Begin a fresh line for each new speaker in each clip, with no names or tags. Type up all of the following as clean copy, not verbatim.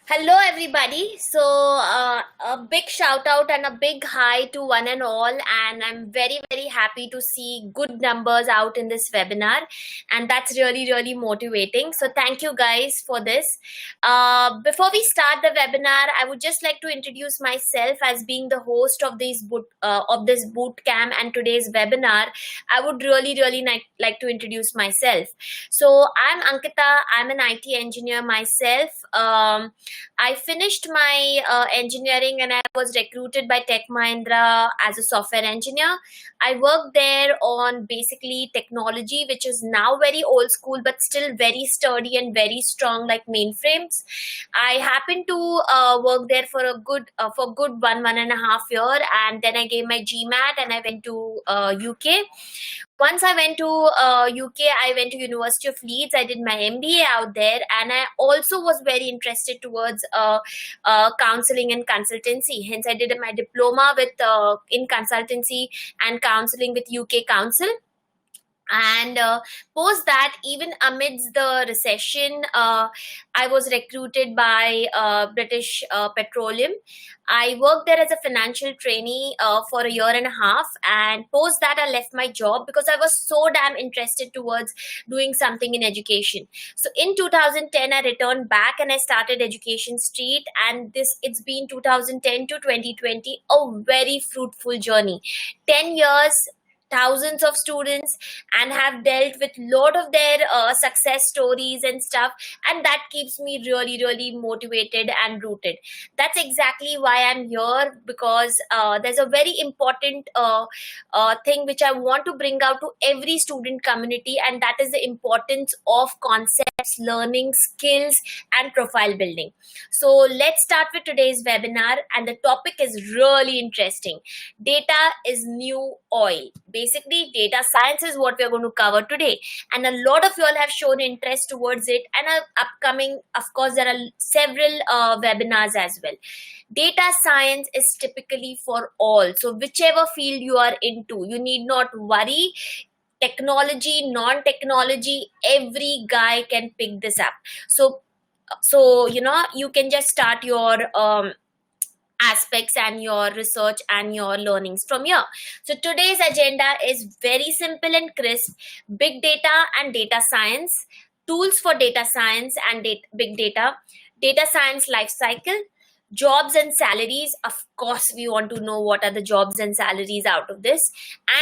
Hello, everybody. A big shout out and a big hi to one and all. And I'm very, very happy to see good numbers out in this webinar. And that's really, really motivating. So, thank you guys for this. Before we start the webinar, I would just like to introduce myself as being the host of this boot camp and today's webinar. I would really, really like to introduce myself. So, I'm Ankita. I'm an IT engineer myself. I finished my engineering and I was recruited by Tech Mahindra as a software engineer. I worked there on basically technology, which is now very old school, but still very sturdy and very strong, like mainframes. I happened to work there for good one and a half year, and then I gave my GMAT and I went to UK. Once I went to UK, I went to University of Leeds. I did my MBA out there, and I also was very interested towards counseling and consultancy. Hence, I did my diploma with in consultancy and counseling with UK Council. And post that, even amidst the recession, I was recruited by British Petroleum. I worked there as a financial trainee for a year and a half, and post that I left my job because I was so damn interested towards doing something in education. So in 2010 I returned back and I started Education Street, and it's been 2010 to 2020, a very fruitful journey. 10 years, thousands of students, and have dealt with lot of their success stories and stuff, and that keeps me really, really motivated and rooted. That's exactly why I'm here, because there's a very important thing which I want to bring out to every student community, and that is the importance of concepts, learning, skills, and profile building. So let's start with today's webinar, and the topic is really interesting. Data is new oil. Basically, data science is what we're going to cover today, and a lot of you all have shown interest towards it, and upcoming, of course, there are several webinars as well. Data science is typically for all, so whichever field you are into, you need not worry. Technology, non-technology, every guy can pick this up. So you can just start your aspects and your research and your learnings from here. So today's agenda is very simple and crisp: big data and data science, tools for data science and big data science life cycle, jobs and salaries. Of course, we want to know what are the jobs and salaries out of this,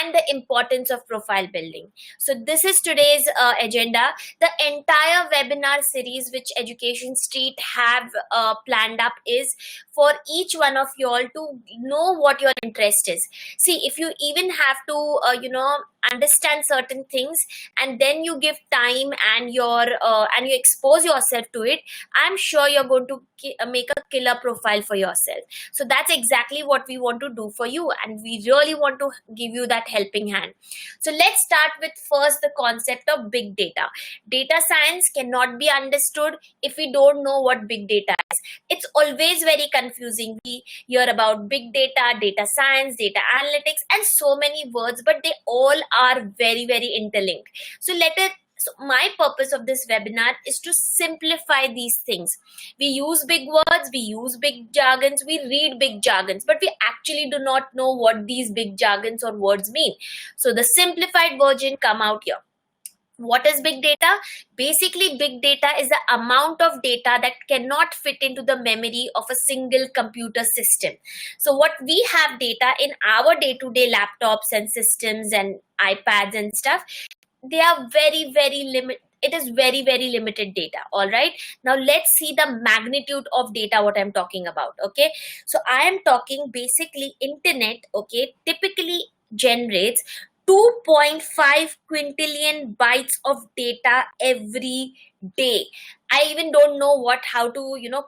and the importance of profile building. So this is today's agenda. The entire webinar series which Education Street have planned up is for each one of you all to know what your interest is. See, if you even have to understand certain things, and then you give time and and you expose yourself to it, I'm sure you're going to make a killer profile for yourself. So that's exactly what we want to do for you, and we really want to give you that helping hand. So let's start with first the concept of big data. Data science cannot be understood if we don't know what big data is. It's always very confusing. We hear about big data, data science, data analytics, and so many words, but they all are very, very interlinked. So my purpose of this webinar is to simplify these things. We use big words, we use big jargons, we read big jargons, but we actually do not know what these big jargons or words mean. So the simplified version come out here. What is big data? Basically, big data is the amount of data that cannot fit into the memory of a single computer system. So what we have data in our day-to-day laptops and systems and iPads and stuff, they are very, very limited. It is very, very limited data. All right. Now let's see the magnitude of data, what I'm talking about. Okay. So I am talking basically internet, okay, typically generates 2.5 quintillion bytes of data every day. I even don't know how to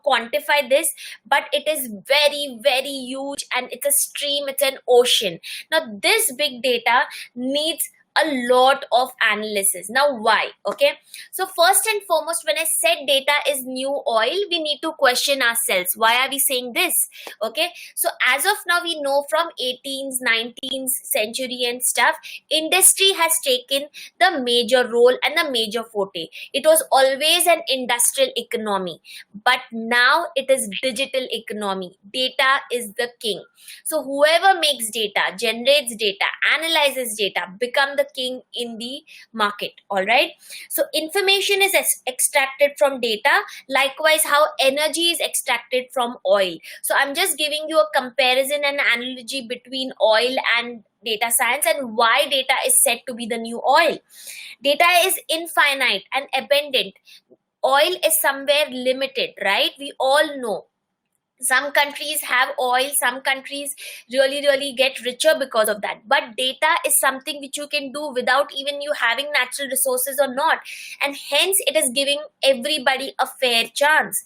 quantify this, but it is very, very huge, and it's a stream, it's an ocean. Now this big data needs a lot of analysis. Now why? Okay, so first and foremost, when I said data is new oil, we need to question ourselves, why are we saying this? Okay, so as of now, we know from 18th 19th century and stuff, industry has taken the major role and the major forte. It was always an industrial economy, but now it is digital economy. Data is the king. So whoever makes data, generates data, analyzes data, become the king in the market. All right. So information is extracted from data. Likewise, how energy is extracted from oil. So I'm just giving you a comparison and analogy between oil and data science, and why data is said to be the new oil. Data is infinite and abundant. Oil is somewhere limited, right? We all know some countries have oil, some countries really get richer because of that, but data is something which you can do without even you having natural resources or not, and hence it is giving everybody a fair chance.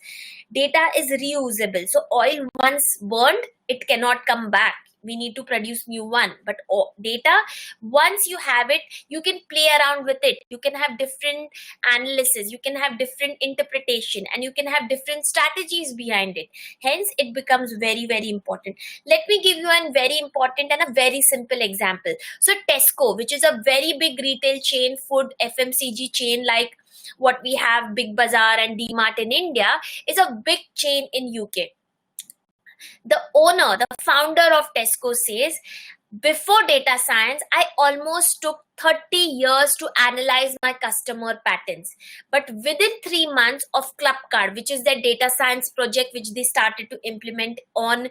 Data is reusable, so oil once burned, it cannot come back. We need to produce new one, but data, once you have it, you can play around with it. You can have different analysis, you can have different interpretation, and you can have different strategies behind it. Hence it becomes very important. Let me give you a very important and a very simple example. So Tesco, which is a very big retail chain, food FMCG chain, like what we have Big Bazaar and DMart in India, is a big chain in UK. The owner, the founder of Tesco says, before data science, I almost took 30 years to analyze my customer patterns. But within 3 months of Clubcard, which is their data science project, which they started to implement on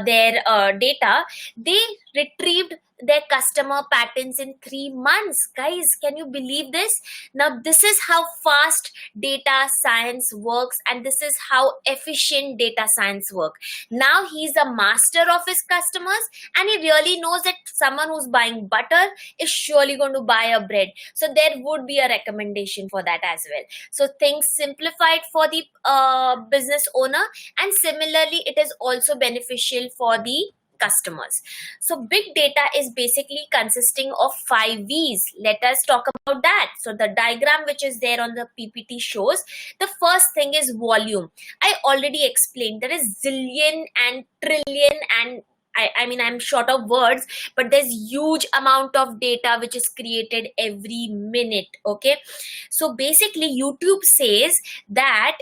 their data, they retrieved their customer patterns in 3 months. Guys, can you believe this? Now, this is how fast data science works, and this is how efficient data science works. Now, he's a master of his customers, and he really knows that someone who's buying butter is surely going to buy a bread. So there would be a recommendation for that as well. So things simplified for the business owner, and similarly, it is also beneficial for the customers. So big data is basically consisting of 5 V's. Let us talk about that. So the diagram which is there on the PPT shows the first thing is volume. I already explained there is zillion and trillion, and I mean, I'm short of words, but there's huge amount of data which is created every minute. Okay. So basically YouTube says that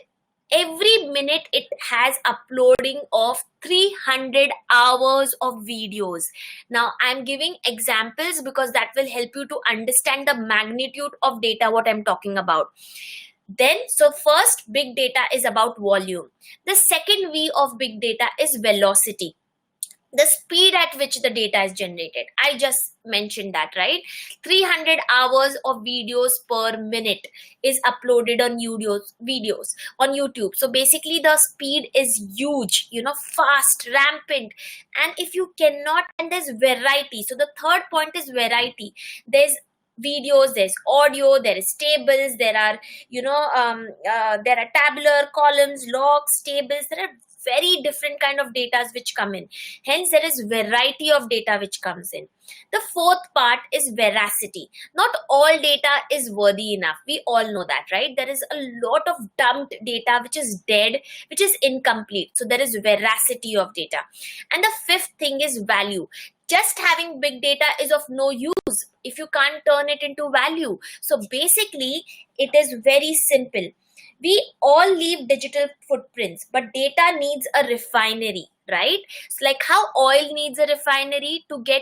every minute it has uploading of 300 hours of videos. Now I'm giving examples because that will help you to understand the magnitude of data what I'm talking about. Then, so first, big data is about volume. The second V of big data is velocity, the speed at which the data is generated. I just mentioned that, right? 300 hours of videos per minute is uploaded on videos on YouTube. So basically the speed is huge, fast, rampant. And if you cannot, and there's variety. So the third point is variety. There's videos, there's audio, there is tables, there are there are tabular columns, logs, tables. There are very different kind of data which come in. Hence there is variety of data which comes in. The fourth part is veracity. Not all data is worthy enough. We all know that, right? There is a lot of dumped data which is dead, which is incomplete. So there is veracity of data. And the fifth thing is value. Just having big data is of no use if you can't turn it into value. So basically it is very simple. We all leave digital footprints, but data needs a refinery, right? It's like how oil needs a refinery to get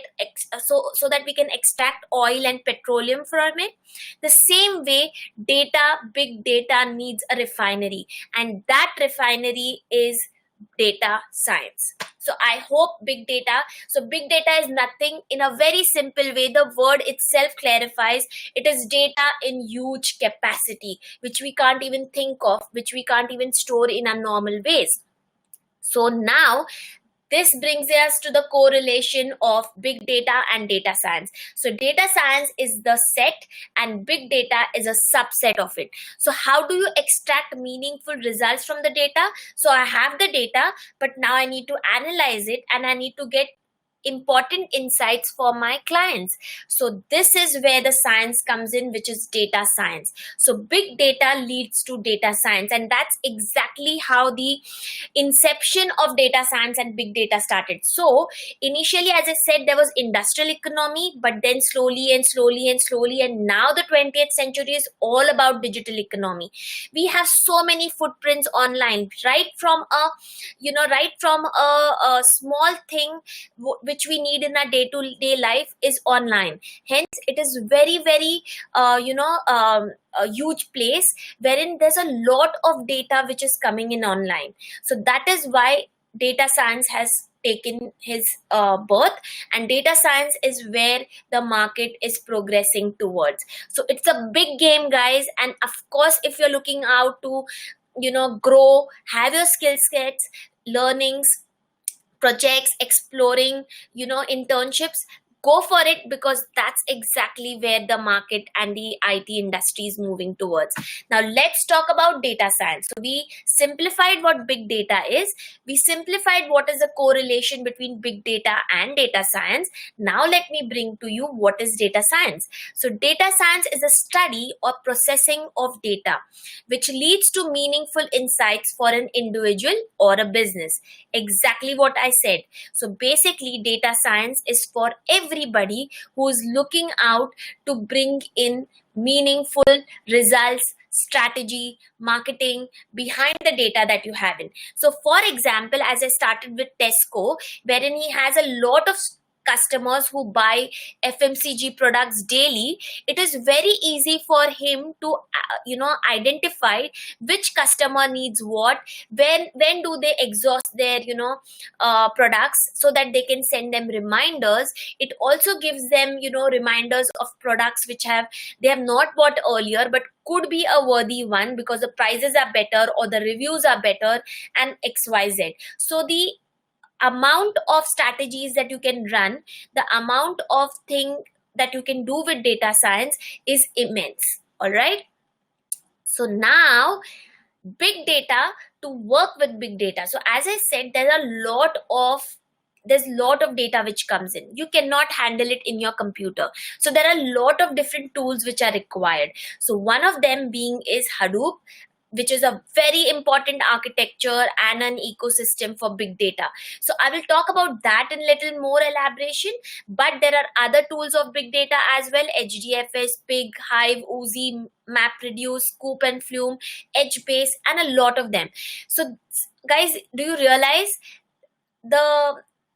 so that we can extract oil and petroleum from it. The same way, big data needs a refinery, and that refinery is data science. So I hope big data. So big data is nothing, in a very simple way, the word itself clarifies. It is data in huge capacity, which we can't even think of, which we can't even store in a normal ways. So now this brings us to the correlation of big data and data science. So data science is the set and big data is a subset of it. So how do you extract meaningful results from the data? So I have the data, but now I need to analyze it and I need to get important insights for my clients. So this is where the science comes in, which is data science. So big data leads to data science, and that's exactly how the inception of data science and big data started. So initially, as I said, there was industrial economy, but then slowly and slowly and slowly, and now the 20th century is all about digital economy. We have so many footprints online, right from a small thing which we need in our day-to-day life is online. Hence it is very very a huge place wherein there's a lot of data which is coming in online. So that is why data science has taken his birth, and data science is where the market is progressing towards. So it's a big game, guys, and of course if you're looking out to grow, have your skill sets, learnings, projects, exploring, internships, go for it, because that's exactly where the market and the IT industry is moving towards. Now let's talk about data science. So we simplified what big data is. We simplified what is the correlation between big data and data science. Now let me bring to you what is data science. So data science is a study or processing of data which leads to meaningful insights for an individual or a business. Exactly what I said. So basically data science is for everybody who is looking out to bring in meaningful results, strategy, marketing behind the data that you have in. So for example, as I started with Tesco, wherein he has a lot of customers who buy FMCG products daily, it is very easy for him to identify which customer needs what, when do they exhaust their products, so that they can send them reminders. It also gives them reminders of products which they have not bought earlier but could be a worthy one because the prices are better or the reviews are better, and XYZ. So the amount of strategies that you can run, the amount of thing that you can do with data science is immense. All right. So now big data, to work with big data. So as I said, there's a lot of data which comes in. You cannot handle it in your computer. So there are a lot of different tools which are required. So one of them being is Hadoop, which is a very important architecture and an ecosystem for big data. So I will talk about that in little more elaboration, but there are other tools of big data as well: HDFS, Pig, Hive, Oozie, MapReduce, Scoop and Flume, HBase, and a lot of them. So guys, do you realize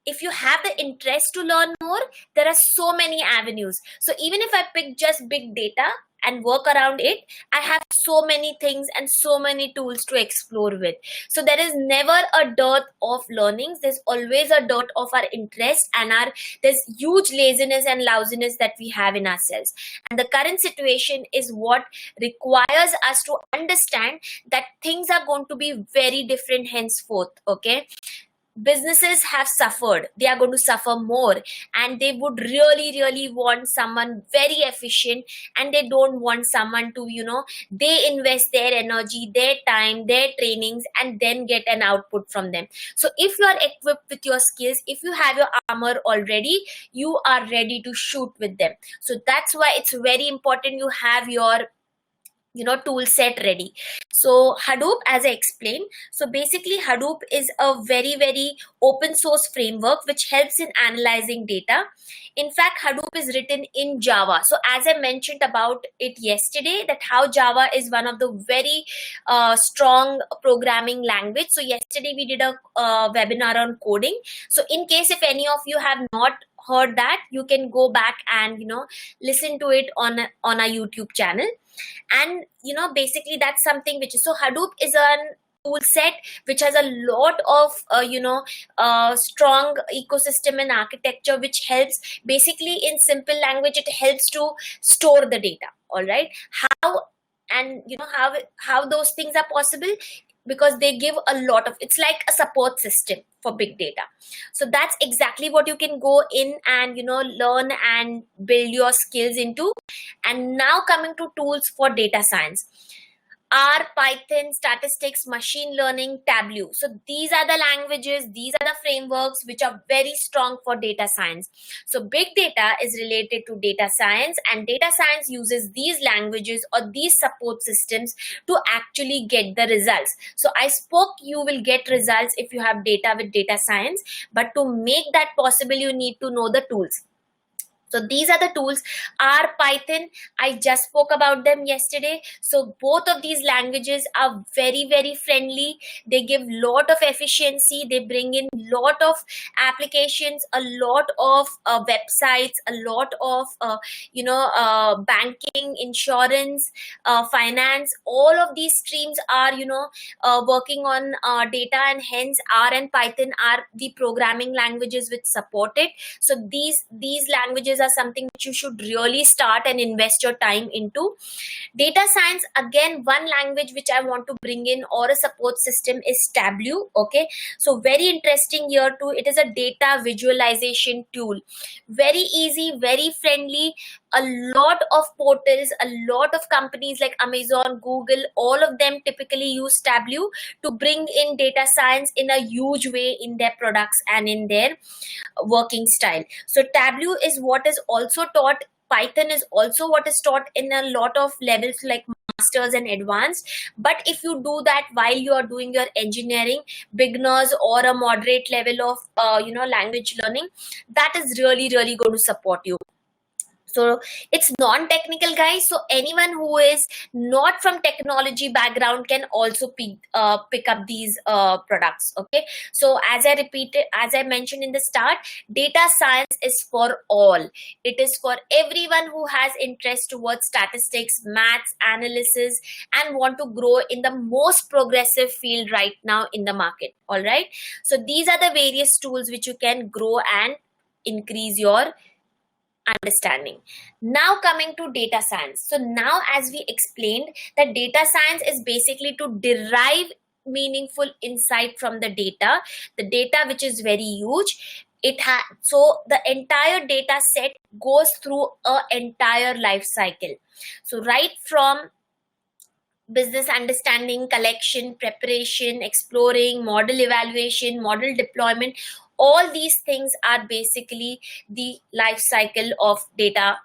if you have the interest to learn more, there are so many avenues. So even if I pick just big data and work around it, I have so many things and so many tools to explore with. So there is never a dearth of learnings. There's always a dearth of our interest, and there's huge laziness and lousiness that we have in ourselves. And the current situation is what requires us to understand that things are going to be very different henceforth. Okay. Businesses have suffered, they are going to suffer more, and they would really want someone very efficient, and they don't want someone to they invest their energy, their time, their trainings, and then get an output from them. So if you are equipped with your skills, if you have your armor already, you are ready to shoot with them. So that's why it's very important you have your tool set ready. So Hadoop, as I explained, so basically Hadoop is a very open source framework which helps in analyzing data. In fact, Hadoop is written in Java. So as I mentioned about it yesterday, that how Java is one of the very strong programming language. So yesterday we did a webinar on coding. So in case if any of you have not heard that, you can go back and listen to it on our YouTube channel. And basically that's something which is, so Hadoop is a tool set which has a lot of strong ecosystem and architecture, which helps, basically in simple language, it helps to store the data. All right. How, and how those things are possible, because they give a lot of, it's like a support system for big data. So that's exactly what you can go in and learn and build your skills into. And now coming to tools for data science. R, Python, statistics, machine learning, Tableau. So these are the languages, these are the frameworks which are very strong for data science. So big data is related to data science, and data science uses these languages or these support systems to actually get the results. So I spoke you will get results if you have data with data science, but to make that possible, you need to know the tools. So these are the tools. R, Python, I just spoke about them yesterday. So both of these languages are very, very friendly. They give lot of efficiency. They bring in lot of applications, a lot of websites, a lot of, banking, insurance, finance. All of these streams are, working on data, and hence R and Python are the programming languages which support it. So these languages are something which you should really start and invest your time into. Data science, again, one language which I want to bring in or a support system is Tableau. Okay, so very interesting here too. It is a data visualization tool. Very easy, very friendly. A lot of portals, a lot of companies like Amazon, Google, all of them typically use Tableau to bring in data science in a huge way in their products and in their working style. So Tableau is what is also taught. Python is also what is taught in a lot of levels like masters and advanced. But if you do that while you are doing your engineering, beginners or a moderate level of language learning, that is really going to support you. So it's non-technical, guys. So anyone who is not from technology background can also pick up these products. Okay. So as I mentioned in the start, data science is for all. It is for everyone who has interest towards statistics, maths, analysis, and want to grow in the most progressive field right now in the market. All right. So these are the various tools which you can grow and increase your understanding. Now coming to data science. So now, as we explained, that data science is basically to derive meaningful insight from the data which is very huge. So the entire data set goes through a entire life cycle. So right from business understanding, collection, preparation, exploring, model evaluation, model deployment, all these things are basically the life cycle of data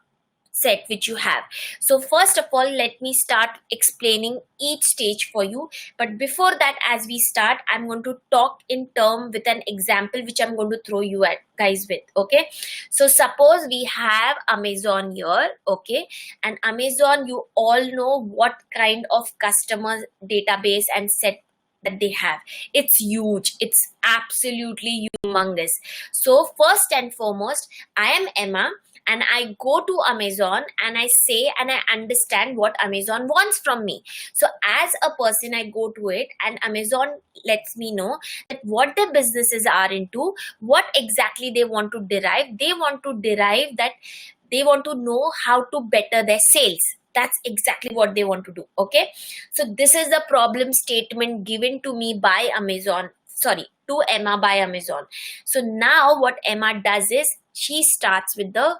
set which you have. So first of all, let me start explaining each stage for you. But before that, as we start, I'm going to talk in term with an example which I'm going to throw you at guys with. Okay, so suppose we have Amazon here. Okay, and Amazon, you all know what kind of customer database and set that they have. It's huge. It's absolutely humongous. So first and foremost, I am Emma, and I go to Amazon and I say and I understand what Amazon wants from me. So as a person, I go to it and Amazon lets me know that what their businesses are into, what exactly they want to derive. They want to derive that they want to know how to better their sales. That's exactly what they want to do. Okay. So this is the problem statement given to me by Amazon. Sorry, to Emma by Amazon. So now what Emma does is she starts with the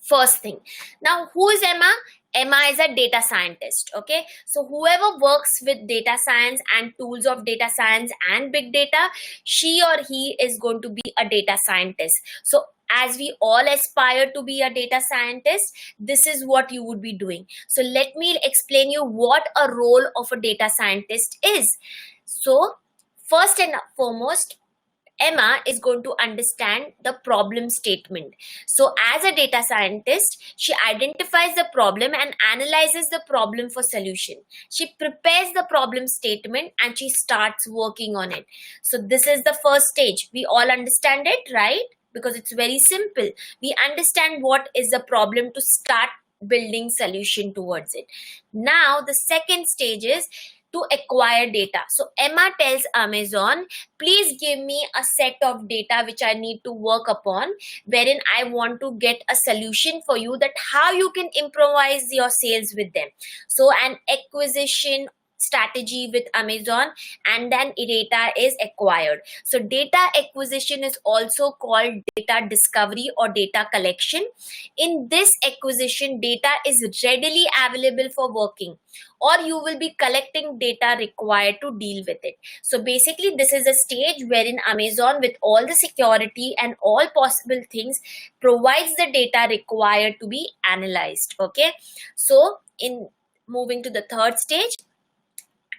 first thing. Now, who is Emma? Emma is a data scientist. Okay. So whoever works with data science and tools of data science and big data, she or he is going to be a data scientist. So as we all aspire to be a data scientist, this is what you would be doing. So let me explain you what a role of a data scientist is. So first and foremost, Emma is going to understand the problem statement. So as a data scientist, she identifies the problem and analyzes the problem for solution. She prepares the problem statement and she starts working on it. So this is the first stage. We all understand it, right? Because it's very simple. We understand what is the problem to start building solution towards it. Now the second stage is to acquire data. So Emma tells Amazon, please give me a set of data which I need to work upon, wherein I want to get a solution for you that how you can improvise your sales with them. So an acquisition strategy with Amazon, and then data is acquired. So data acquisition is also called data discovery or data collection. In this acquisition, data is readily available for working, or you will be collecting data required to deal with it. So basically, this is a stage wherein Amazon, with all the security and all possible things, provides the data required to be analyzed. Okay, so in moving to the third stage,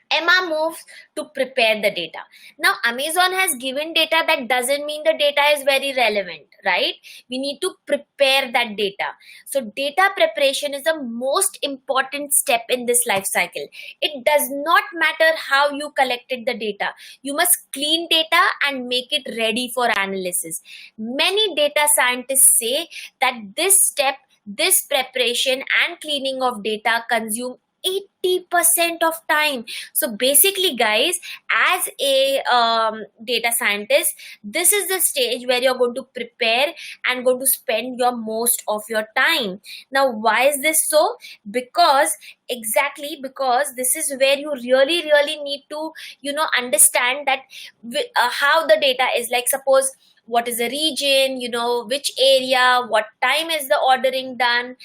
Emma moves to prepare the data. Now, Amazon has given data, that doesn't mean the data is very relevant, right? We need to prepare that data. So, data preparation is the most important step in this life cycle. It does not matter how you collected the data. You must clean data and make it ready for analysis. Many data scientists say that this step, this preparation and cleaning of data consume 80% of time. So basically, guys, as a data scientist, this is the stage where you're going to prepare and going to spend your most of your time. Now, why is this so? Because this is where you really need to understand that how the data is. Like, suppose, what is the region, which area, what time is the ordering done,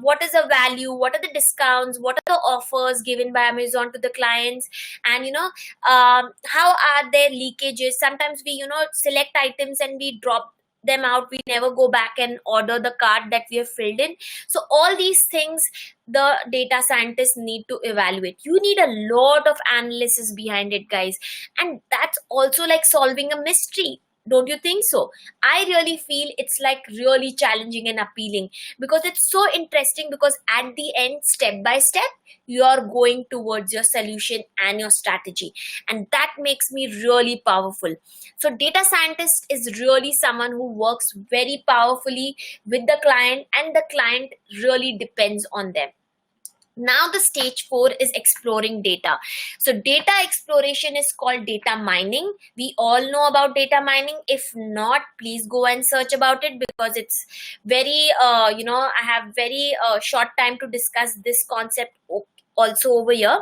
what is the value, what are the discounts, what are the offers given by Amazon to the clients, and how are their leakages. Sometimes we select items and we drop them out, we never go back and order the cart that we have filled in. So all these things the data scientists need to evaluate. You need a lot of analysis behind it, guys, and that's also like solving a mystery. Don't you think so? I really feel it's like really challenging and appealing, because it's so interesting, because at the end, step by step, you're going towards your solution and your strategy, and that makes me really powerful. So data scientist is really someone who works very powerfully with the client, and the client really depends on them. Now the stage 4 is exploring data. So data exploration is called data mining. We all know about data mining. If not, please go and search about it, because it's very, I have very short time to discuss this concept also over here.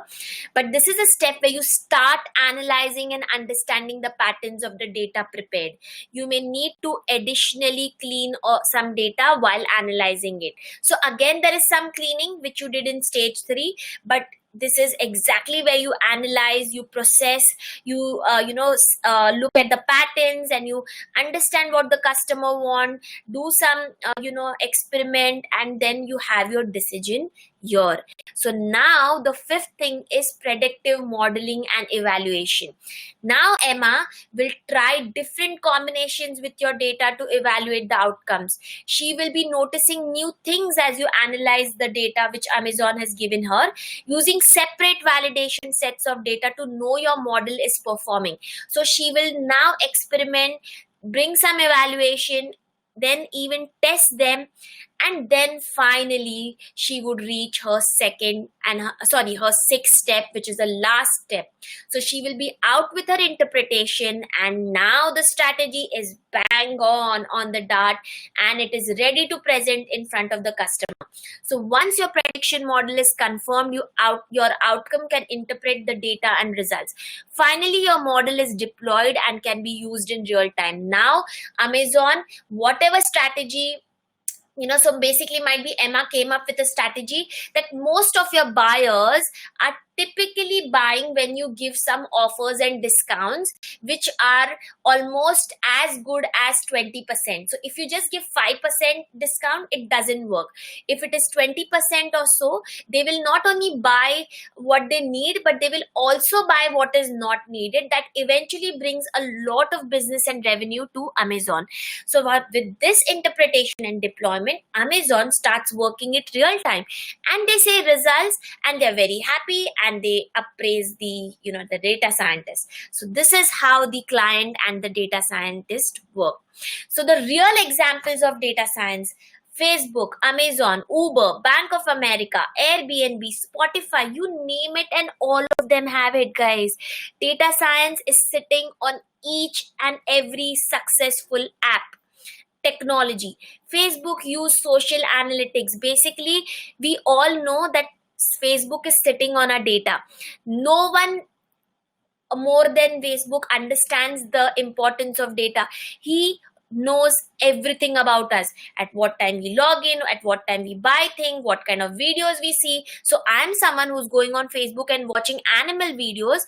But this is a step where you start analyzing and understanding the patterns of the data prepared. You may need to additionally clean some data while analyzing it. So again, there is some cleaning which you did in stage 3, but this is exactly where you analyze, you process, you look at the patterns, and you understand what the customer want, do some experiment, and then you have your decision here. So now the 5th thing is predictive modeling and evaluation. Now Emma will try different combinations with your data to evaluate the outcomes. She will be noticing new things as you analyze the data which Amazon has given her, using separate validation sets of data to know your model is performing. So she will now experiment, bring some evaluation, then even test them, and then finally she would reach her her 6th step, which is the last step. So she will be out with her interpretation, and now the strategy is bang on the dart, and it is ready to present in front of the customer. So once your prediction model is confirmed, your outcome can interpret the data and results. Finally, your model is deployed and can be used in real time. Now Amazon, whatever strategy, so basically might be Emma came up with a strategy that most of your buyers are typically buying when you give some offers and discounts which are almost as good as 20%. So if you just give 5% discount, it doesn't work. If it is 20% or so, they will not only buy what they need, but they will also buy what is not needed. That eventually brings a lot of business and revenue to Amazon. So with this interpretation and deployment, Amazon starts working it real time, and they say results, and they're very happy, and they appraise the data scientist. So this is how the client and the data scientist work. So the real examples of data science: Facebook, Amazon, Uber, Bank of America, Airbnb, Spotify, you name it, and all of them have it, guys. Data science is sitting on each and every successful app. Technology. Facebook use social analytics. Basically, we all know that Facebook is sitting on our data. No one more than Facebook understands the importance of data. He knows everything about us, at what time we log in, at what time we buy things, what kind of videos we see. So I'm someone who's going on Facebook and watching animal videos.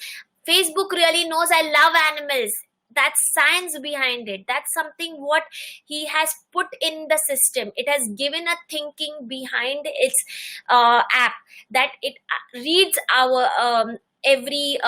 Facebook really knows I love animals. That's science behind it. That's something what he has put in the system. It has given a thinking behind its app, that it reads our every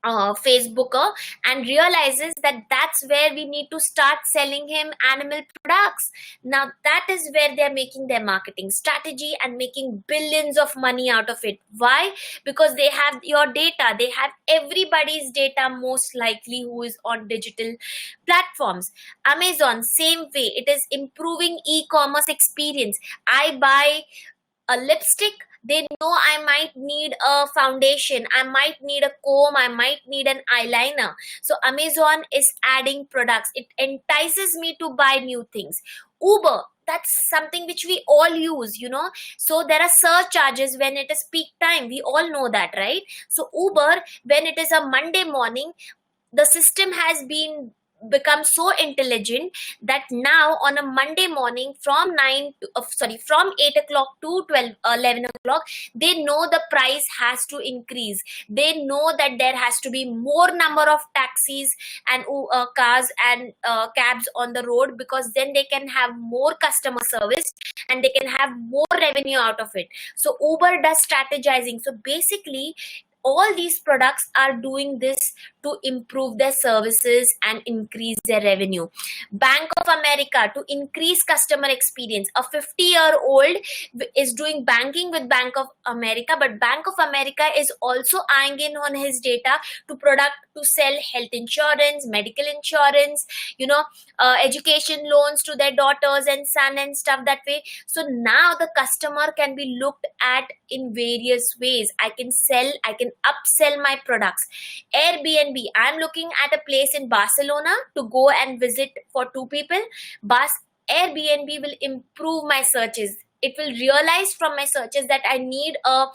Facebooker, and realizes that that's where we need to start selling him animal products. Now that is where they're making their marketing strategy and making billions of money out of it. Why? Because they have your data. They have everybody's data, most likely, who is on digital platforms. Amazon, same way. It is improving e-commerce experience. I buy a lipstick, they know I might need a foundation, I might need a comb, I might need an eyeliner. So Amazon is adding products. It entices me to buy new things. Uber, that's something which we all use, so there are surcharges when it is peak time. We all know that, right? So Uber, when it is a Monday morning, the system has become so intelligent that now on a Monday morning from 8 o'clock to 11 o'clock, they know the price has to increase. They know that there has to be more number of taxis and cars and cabs on the road, because then they can have more customer service and they can have more revenue out of it. So Uber does strategizing. So basically, all these products are doing this to improve their services and increase their revenue. Bank of America, to increase customer experience. A 50-year-old is doing banking with Bank of America, but Bank of America is also eyeing in on his data to sell health insurance, medical insurance, education loans to their daughters and son and stuff that way. So now the customer can be looked at in various ways. I can upsell my products. Airbnb, I'm looking at a place in Barcelona to go and visit for 2 people. Airbnb will improve my searches. It will realize from my searches that I need a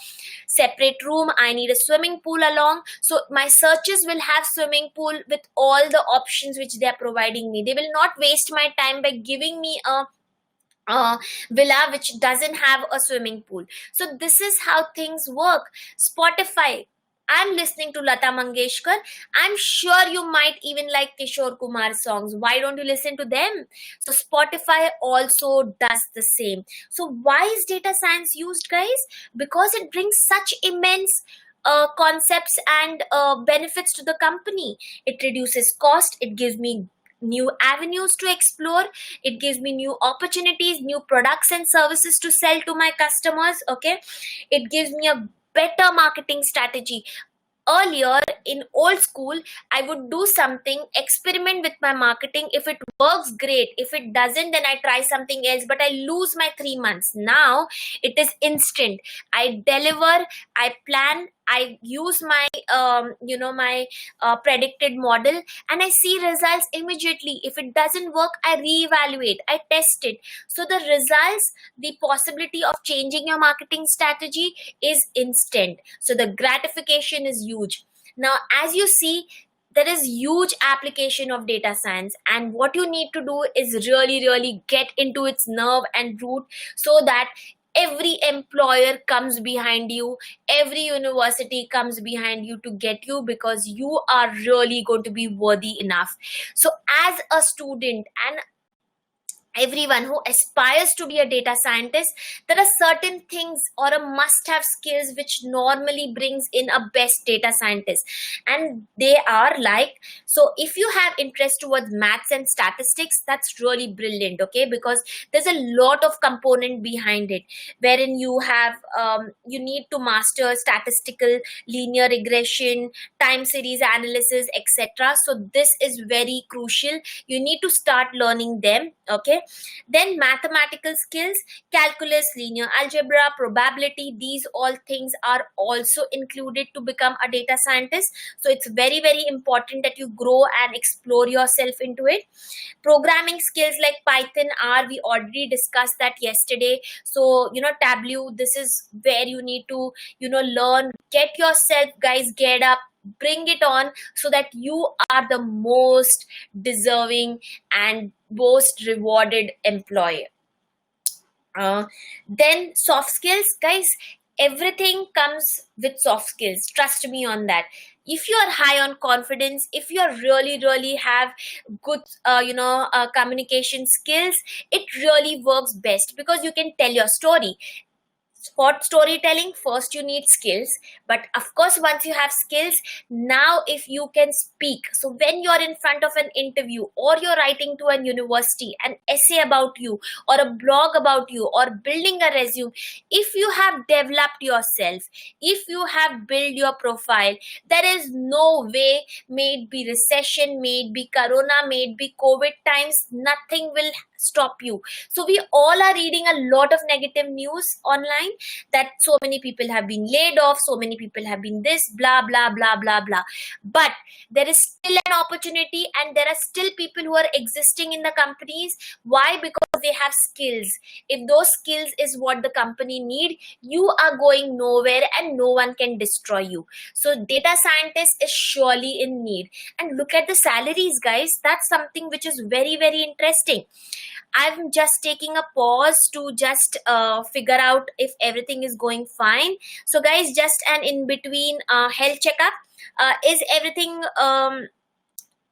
separate room, I need a swimming pool along. So my searches will have swimming pool with all the options which they are providing me. They will not waste my time by giving me a villa which doesn't have a swimming pool. So this is how things work. Spotify, I'm listening to Lata Mangeshkar. I'm sure you might even like Kishore Kumar's songs. Why don't you listen to them? So Spotify also does the same. So why is data science used, guys? Because it brings such immense concepts and benefits to the company. It reduces cost. It gives me new avenues to explore. It gives me new opportunities, new products and services to sell to my customers. Okay, it gives me a better marketing strategy. Earlier in old school, I would do something, experiment with my marketing. If it works, great. If it doesn't, then I try something else, but I lose my 3 months. Now it is instant. I deliver, I plan, I use my my predicted model, and I see results immediately. If it doesn't work, I reevaluate, I test it. So the results, the possibility of changing your marketing strategy is instant. So the gratification is huge. Now, as you see, there is huge application of data science, and what you need to do is really get into its nerve and root, so that every employer comes behind you, every university comes behind you to get you, because you are really going to be worthy enough. So as a student and everyone who aspires to be a data scientist, there are certain things or a must-have skills which normally brings in a best data scientist, and they are like, so if you have interest towards maths and statistics, that's really brilliant. Okay, because there's a lot of component behind it, wherein you have you need to master statistical linear regression, time series analysis, etc. So this is very crucial. You need to start learning them. Okay, Then mathematical skills, calculus, linear algebra, probability, these all things are also included to become a data scientist. So it's very, very important that you grow and explore yourself into it. Programming skills like Python, R, we already discussed that yesterday. So Tableau, this is where you need to learn. Get yourself, guys, get up, bring it on, so that you are the most deserving and most rewarded employee. Then soft skills, guys, everything comes with soft skills, trust me on that. If you are high on confidence, if you are really have good communication skills, it really works best, because you can tell your story. For storytelling, first you need skills, but of course once you have skills, now if you can speak, so when you're in front of an interview, or you're writing to a university an essay about you, or a blog about you, or building a resume, if you have developed yourself, if you have built your profile, there is no way, may it be recession, may it be corona, may it be COVID times, nothing will stop you. So we all are reading a lot of negative news online, that so many people have been laid off, so many people have been this, blah blah blah blah blah. But there is still an opportunity, and there are still people who are existing in the companies. Why? Because they have skills. If those skills is what the company need, you are going nowhere and no one can destroy you. So data scientist is surely in need. And look at the salaries, guys. That's something which is very, very interesting. I'm just taking a pause to just figure out if everything is going fine. So guys, just an in between health checkup. Is everything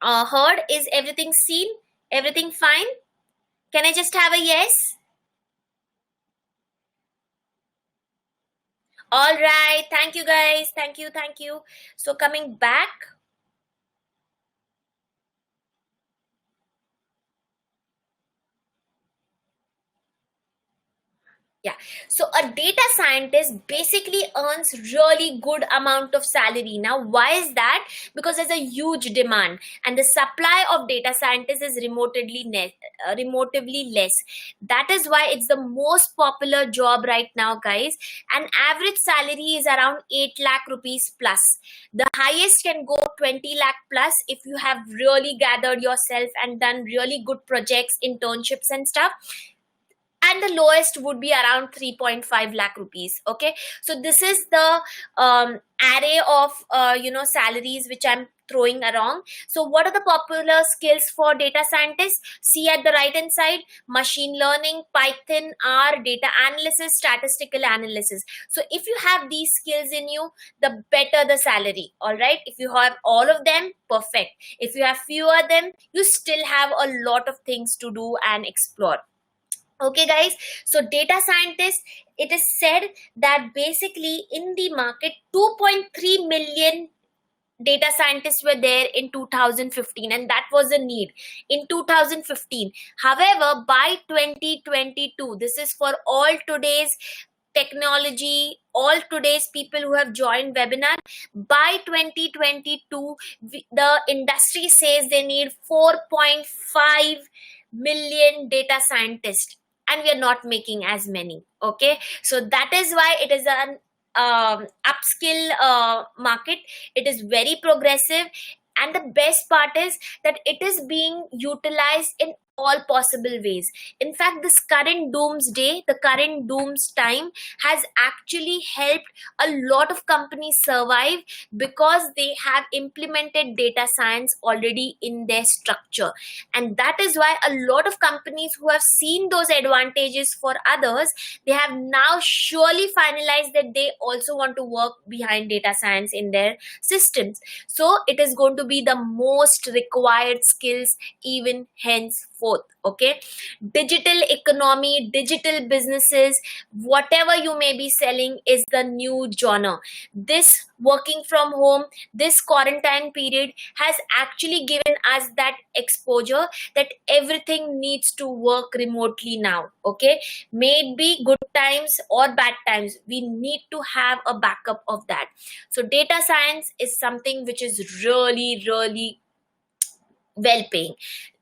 heard? Is everything seen? Everything fine? Can I just have a yes? All right. Thank you, guys. Thank you. Thank you. So coming back. Yeah. So a data scientist basically earns really good amount of salary. Now, why is that? Because there's a huge demand, and the supply of data scientists is relatively less. That is why it's the most popular job right now, guys. An average salary is around 8 lakh rupees plus. The highest can go 20 lakh plus if you have really gathered yourself and done really good projects, internships and stuff. And the lowest would be around 3.5 lakh rupees. Okay, so this is the array of salaries which I'm throwing around. So what are the popular skills for data scientists? See at the right hand side: machine learning, Python, R, data analysis, statistical analysis. So if you have these skills in you, the better the salary. All right, if you have all of them, perfect. If you have fewer of them, you still have a lot of things to do and explore. Okay, guys, so data scientists, it is said that basically in the market 2.3 million data scientists were there in 2015, and that was a need in 2015. However, by 2022, this is for all today's technology, all today's people who have joined webinar, by 2022 the industry says they need 4.5 million data scientists, and we are not making as many. Okay, so that is why it is an upskill market. It is very progressive, and the best part is that it is being utilized in all possible ways. In fact, this current doomsday, the current dooms time has actually helped a lot of companies survive, because they have implemented data science already in their structure. And that is why a lot of companies who have seen those advantages for others, they have now surely finalized that they also want to work behind data science in their systems. So it is going to be the most required skills even henceforth. Okay, digital economy, digital businesses, whatever you may be selling is the new genre. This working from home, this quarantine period has actually given us that exposure that everything needs to work remotely now. Okay, may it be good times or bad times, we need to have a backup of that. So data science is something which is really well paying.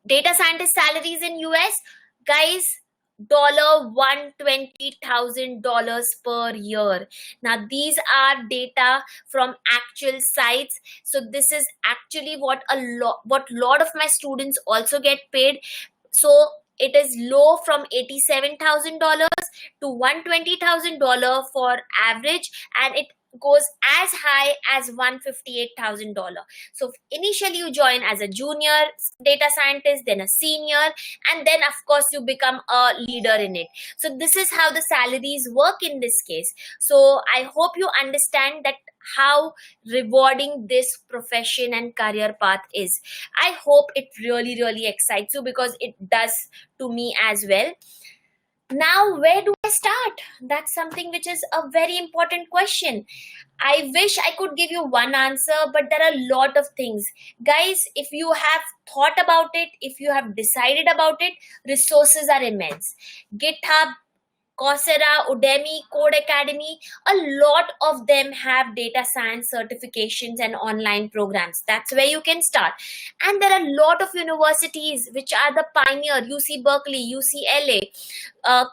Data scientist salaries in US, Guys, $120,000 per year. Now these are data from actual sites. So this is actually what lot of my students also get paid. So it is low from $87,000 to $120,000 for average, and it goes as high as $158,000. So initially you join as a junior data scientist, then a senior, and then of course you become a leader in it. So this is how the salaries work in this case. So I hope you understand that how rewarding this profession and career path is. I hope it really excites you, because it does to me as well. Now, where do I start? That's something which is a very important question. I wish I could give you one answer, but there are a lot of things. Guys, if you have thought about it, if you have decided about it, resources are immense. GitHub, Coursera, Udemy, Code Academy, a lot of them have data science certifications and online programs. That's where you can start. And there are a lot of universities which are the pioneer: UC Berkeley, UCLA,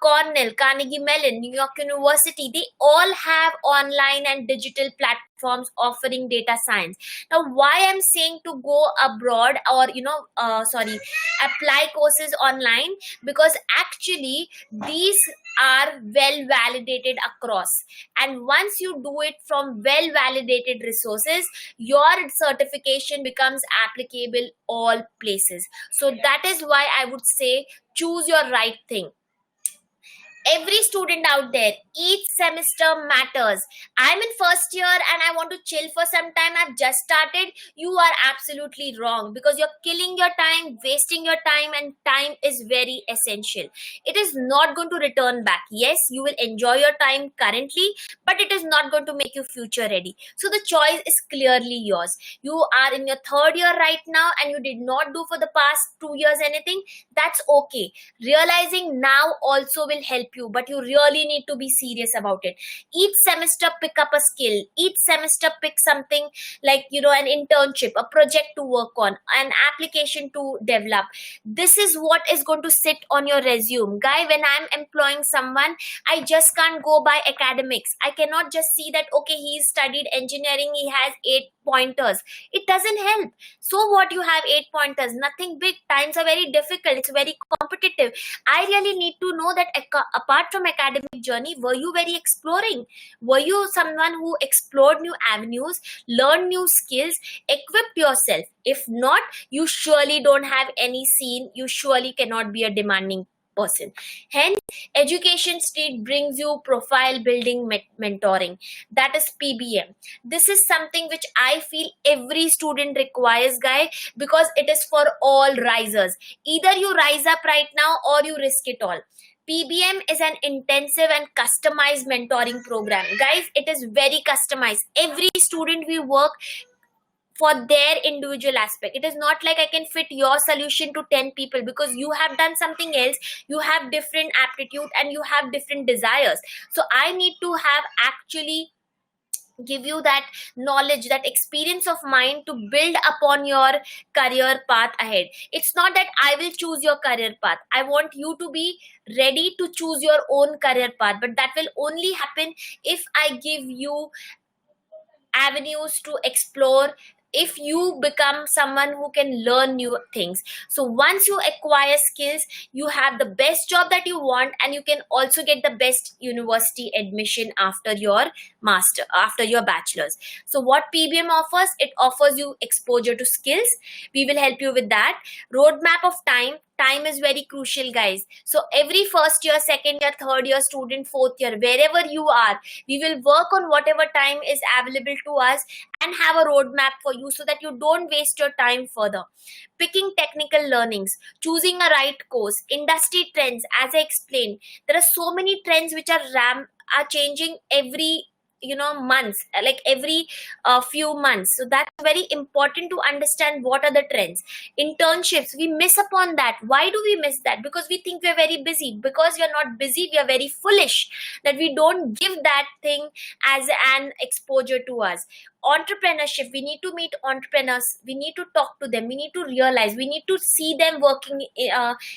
Cornell, Carnegie Mellon, New York University. They all have online and digital platforms offering data science. Now, why I'm saying to go abroad, or apply courses online, because actually these are well validated across, and once you do it from well validated resources, your certification becomes applicable all places. So that is why I would say choose your right thing. Every student out there, each semester matters. I'm in first year and I want to chill for some time, I've just started. You are absolutely wrong, because you're killing your time, wasting your time, and time is very essential. It is not going to return back. Yes, you will enjoy your time currently, but it is not going to make you future ready. So the choice is clearly yours. You are in your third year right now and you did not do for the past 2 years anything. That's okay. Realizing now also will help you, but you really need to be serious about it. Each semester pick up a skill. Each semester pick something like, an internship, a project to work on, an application to develop. This is what is going to sit on your resume. Guy, when I'm employing someone, I just can't go by academics. I cannot just see that, okay, he's studied engineering, he has 8 pointers. It doesn't help. So what, you have 8 pointers? Nothing big. Times are very difficult. It's very competitive. I really need to know that apart from academic journey, were you very exploring? Were you someone who explored new avenues, learned new skills, equipped yourself? If not, you surely don't have any scene. You surely cannot be a demanding person. Hence, Education Street brings you profile building mentoring. That is PBM. This is something which I feel every student requires, guy, because it is for all risers. Either you rise up right now or you risk it all. PBM is an intensive and customized mentoring program. Guys, it is very customized. Every student we work for their individual aspect. It is not like I can fit your solution to 10 people, because you have done something else, you have different aptitude and you have different desires. So I need to have actually give you that knowledge, that experience of mine to build upon your career path ahead. It's not that I will choose your career path. I want you to be ready to choose your own career path, but that will only happen if I give you avenues to explore, if you become someone who can learn new things. So once you acquire skills, you have the best job that you want, and you can also get the best university admission after your after your bachelor's. So what PBM offers? It offers you exposure to skills. We will help you with that. Roadmap of time. Time is very crucial, guys. So every first year, second year, third year student, fourth year, wherever you are, we will work on whatever time is available to us and have a roadmap for you, so that you don't waste your time further. Picking technical learnings, choosing a right course, industry trends. As I explained, there are so many trends which are changing every months, like every few months. So that's very important to understand what are the trends. Internships, we miss upon that. Why do we miss that? Because we think we're very busy. Because we are not busy, we are very foolish that we don't give that thing as an exposure to us. entrepreneurship, we need to meet entrepreneurs, we need to talk to them, we need to realize, we need to see them working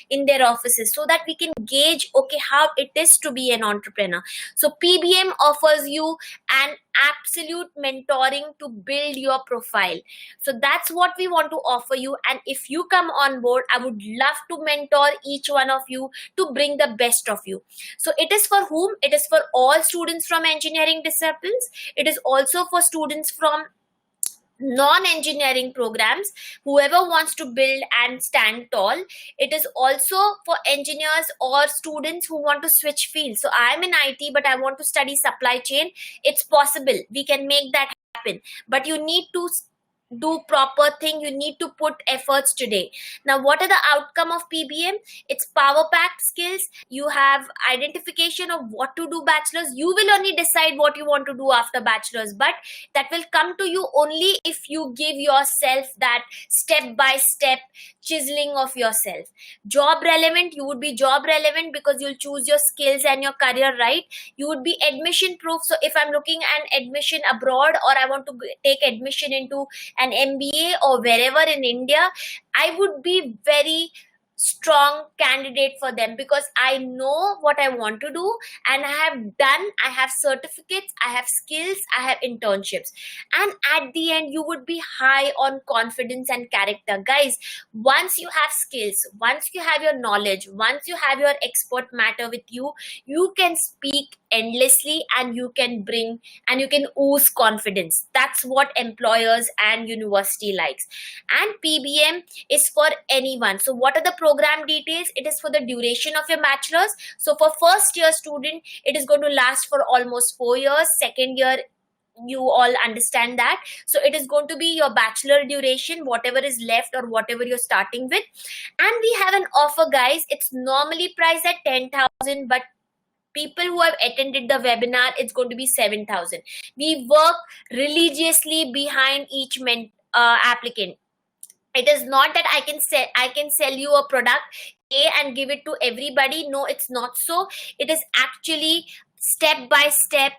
in their offices, so that we can gauge, okay, how it is to be an entrepreneur. So PBM offers you an absolute mentoring to build your profile. So that's what we want to offer you, and if you come on board, I would love to mentor each one of you to bring the best of you. So it is for whom? It is for all students from engineering disciplines. It is also for students from non-engineering programs, whoever wants to build and stand tall. It is also for engineers or students who want to switch fields. So I am in IT, but I want to study supply chain. It's possible, we can make that happen, but you need to do proper thing, you need to put efforts today. Now what are the outcome of PBM? It's power packed skills, you have identification of what to do bachelors. You will only decide what you want to do after bachelors, but that will come to you only if you give yourself that step by step chiseling of yourself. Job relevant, you would be job relevant because you'll choose your skills and your career right. You would be admission proof. So if I'm looking at admission abroad, or I want to take admission into an MBA or wherever in India, I would be very strong candidate for them, because I know what I want to do, and I have certificates, I have skills, I have internships. And at the end, you would be high on confidence and character. Guys, once you have skills, once you have your knowledge, once you have your expert matter with you, you can speak endlessly, and you can bring and you can ooze confidence. That's what employers and university likes. And PBM is for anyone. So what are the program details? It is for the duration of your bachelor's. So for first year student, it is going to last for almost 4 years. Second year, you all understand that. So it is going to be your bachelor duration, whatever is left or whatever you're starting with. And we have an offer, guys. It's normally priced at 10,000, but people who have attended the webinar, it's going to be 7,000. We work religiously behind each applicant. It is not that I can sell you a product A and give it to everybody. No, it's not so. It is actually step by step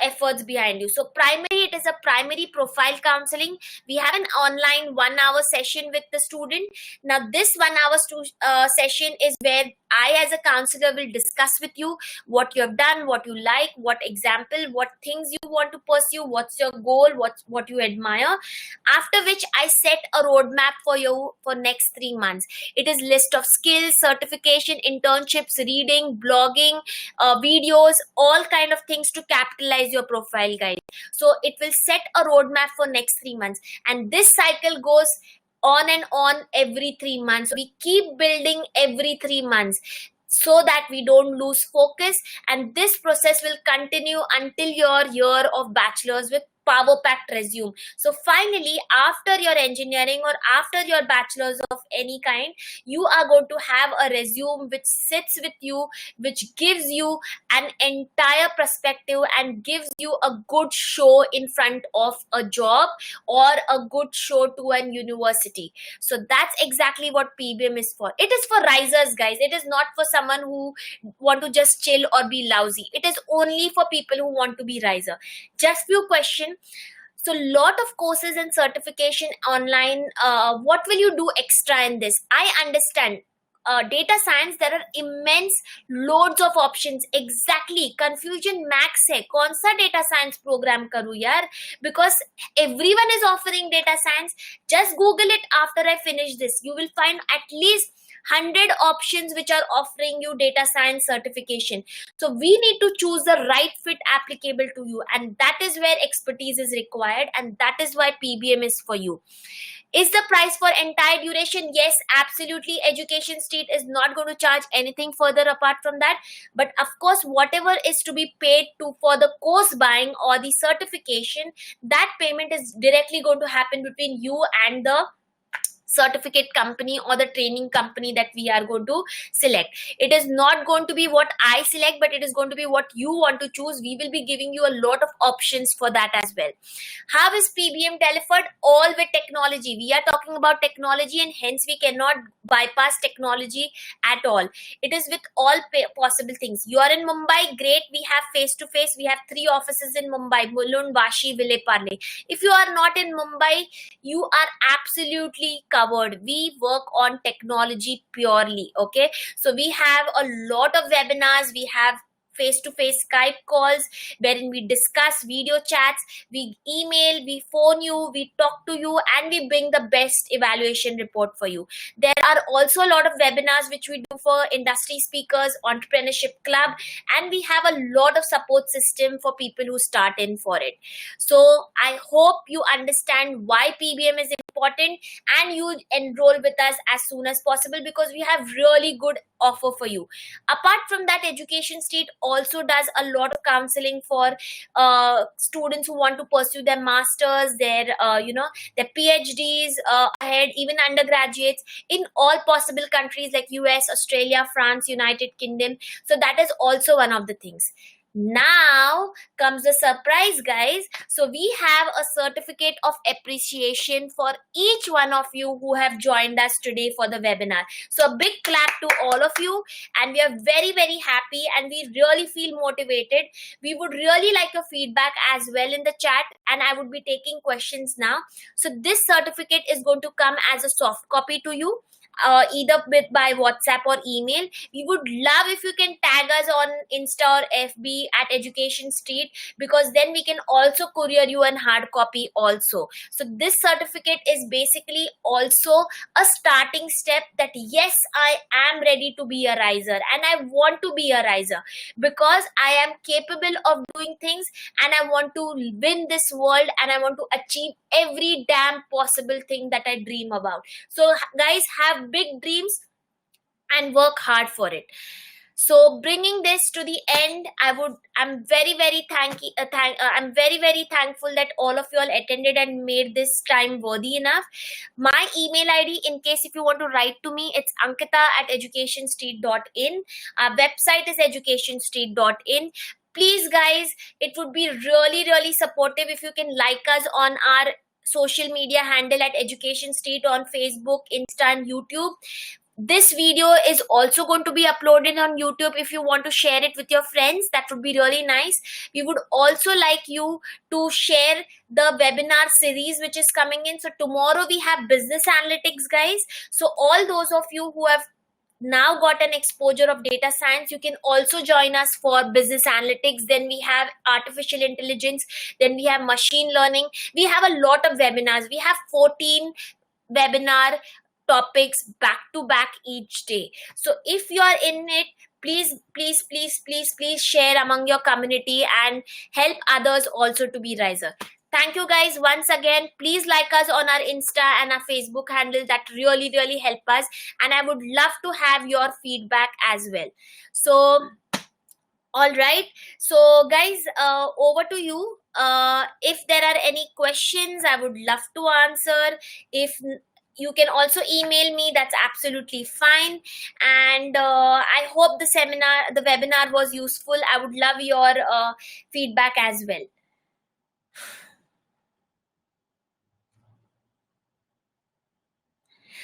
efforts behind you. So primary, it is a primary profile counseling. We have an online 1 hour session with the student. Now this 1 hour session is where I as a counselor will discuss with you what you have done, what you like, what example, what things you want to pursue, what's your goal, what you admire. After which I set a roadmap for you for next 3 months. It is list of skills, certification, internships, reading, blogging, videos, all kind of things to capitalize your profile, guys. So it will set a roadmap for next 3 months, and this cycle goes on and on every 3 months. We keep building every 3 months so that we don't lose focus, and this process will continue until your year of bachelor's with power packed resume. So finally, after your engineering or after your bachelor's of any kind, you are going to have a resume which sits with you, which gives you an entire perspective and gives you a good show in front of a job or a good show to an university. So that's exactly what PBM is for. It is for risers, guys. It is not for someone who want to just chill or be lousy. It is only for people who want to be riser. Just few questions. So lot of courses and certification online. What will you do extra in this? I understand. Data science, there are immense loads of options. Exactly, confusion max hai. कौन सा data science program करूँ यार? Because everyone is offering data science. Just Google it after I finish this. You will find at least 100 options which are offering you data science certification. So we need to choose the right fit applicable to you, and that is where expertise is required, and that is why PBM is for you. Is the price for entire duration? Yes, absolutely. Education State is not going to charge anything further apart from that. But of course, whatever is to be paid to for the course buying or the certification, that payment is directly going to happen between you and the certificate company or the training company that we are going to select. It is not going to be what I select, but it is going to be what you want to choose. We will be giving you a lot of options for that as well. How is PBM delivered? All with technology. We are talking about technology, and hence we cannot bypass technology at all. It is with all possible things. You are in Mumbai, great. We have face to face. We have 3 offices in Mumbai: Mulund, Vashi, Vile Parle. If you are not in Mumbai, you are absolutely covered. We work on technology purely. Okay, so we have a lot of webinars. We have face-to-face Skype calls wherein we discuss, video chats, we email, we phone you, we talk to you, and we bring the best evaluation report for you. There are also a lot of webinars which we do for industry speakers, entrepreneurship club, and we have a lot of support system for people who start in for it. So I hope you understand why PBM is important, and you enroll with us as soon as possible, because we have really good offer for you. Apart from that, Education Street also does a lot of counseling for students who want to pursue their masters, their their PhDs ahead, even undergraduates in all possible countries like US, Australia, France, United Kingdom. So that is also one of the things. Now comes the surprise, guys. So we have a certificate of appreciation for each one of you who have joined us today for the webinar. So a big clap to all of you, and we are very, very happy, and we really feel motivated. We would really like your feedback as well in the chat, and I would be taking questions now. So this certificate is going to come as a soft copy to you, either by WhatsApp or email. We would love if you can tag us on Insta or FB at Education Street, because then we can also courier you a hard copy also. So this certificate is basically also a starting step that yes, I am ready to be a riser, and I want to be a riser because I am capable of doing things, and I want to win this world, and I want to achieve every damn possible thing that I dream about. So guys, have big dreams and work hard for it. So bringing this to the end, I'm very, very I'm very, very thankful that all of you all attended and made this time worthy enough. My email ID, in case if you want to write to me, it's ankita@educationstreet.in. Our website is educationstreet.in. Please guys, it would be really, really supportive if you can like us on our social media handle at Education Street on Facebook, Insta, and YouTube. This video is also going to be uploaded on YouTube. If you want to share it with your friends, that would be really nice. We would also like you to share the webinar series which is coming in. So tomorrow we have business analytics, guys. So all those of you who have now got an exposure of data science, you can also join us for business analytics. Then we have artificial intelligence, then we have machine learning. We have a lot of webinars. We have 14 webinar topics back to back each day. So if you are in it, please share among your community and help others also to be riser. Thank you guys once again. Please like us on our Insta and our Facebook handle. That really, really help us, and I would love to have your feedback as well. So all right, so guys, over to you. If there are any questions, I would love to answer. If you can also email me, that's absolutely fine. And I hope the webinar was useful. I would love your feedback as well.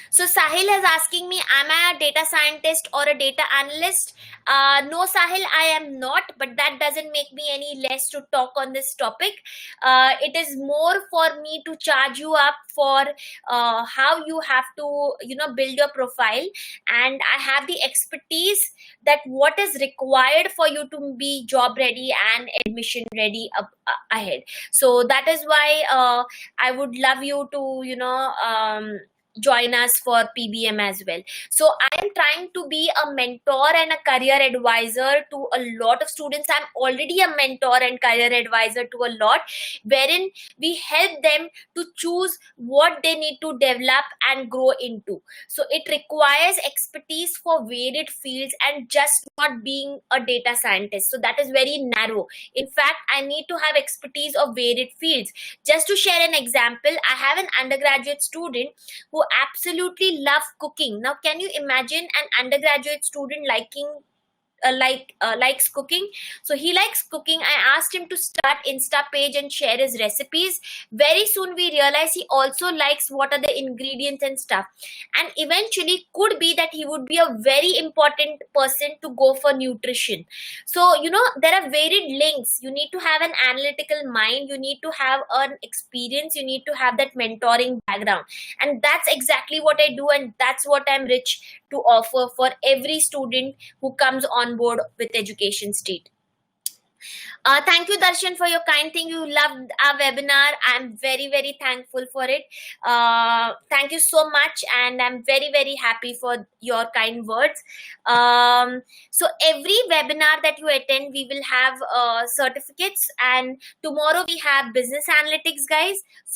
So Sahil is asking me, am I a data scientist or a data analyst? No, Sahil, I am not, but that doesn't make me any less to talk on this topic. It is more for me to charge you up for how you have to, build your profile. And I have the expertise that what is required for you to be job ready and admission ready ahead. So that is why I would love you to, join us for PBM as well. So I am trying to be a mentor and a career advisor to a lot of students. I'm already a mentor and career advisor to a lot, wherein we help them to choose what they need to develop and grow into. So it requires expertise for varied fields and just not being a data scientist. So that is very narrow. In fact, I need to have expertise of varied fields. Just to share an example, I have an undergraduate student who absolutely love cooking. Now, can you imagine an undergraduate student likes cooking? So he likes cooking. I asked him to start Insta page and share his recipes. Very soon we realized he also likes what are the ingredients and stuff, and eventually could be that he would be a very important person to go for nutrition. So there are varied links. You need to have an analytical mind, you need to have an experience, you need to have that mentoring background, and that's exactly what I do, and that's what I'm rich to offer for every student who comes on board with Education State. Thank you, Darshan, for your kind thing. You loved our webinar. I'm very, very thankful for it. Thank you so much, and I'm very, very happy for your kind words. So every webinar that you attend, we will have certificates, and tomorrow we have business analytics, guys. So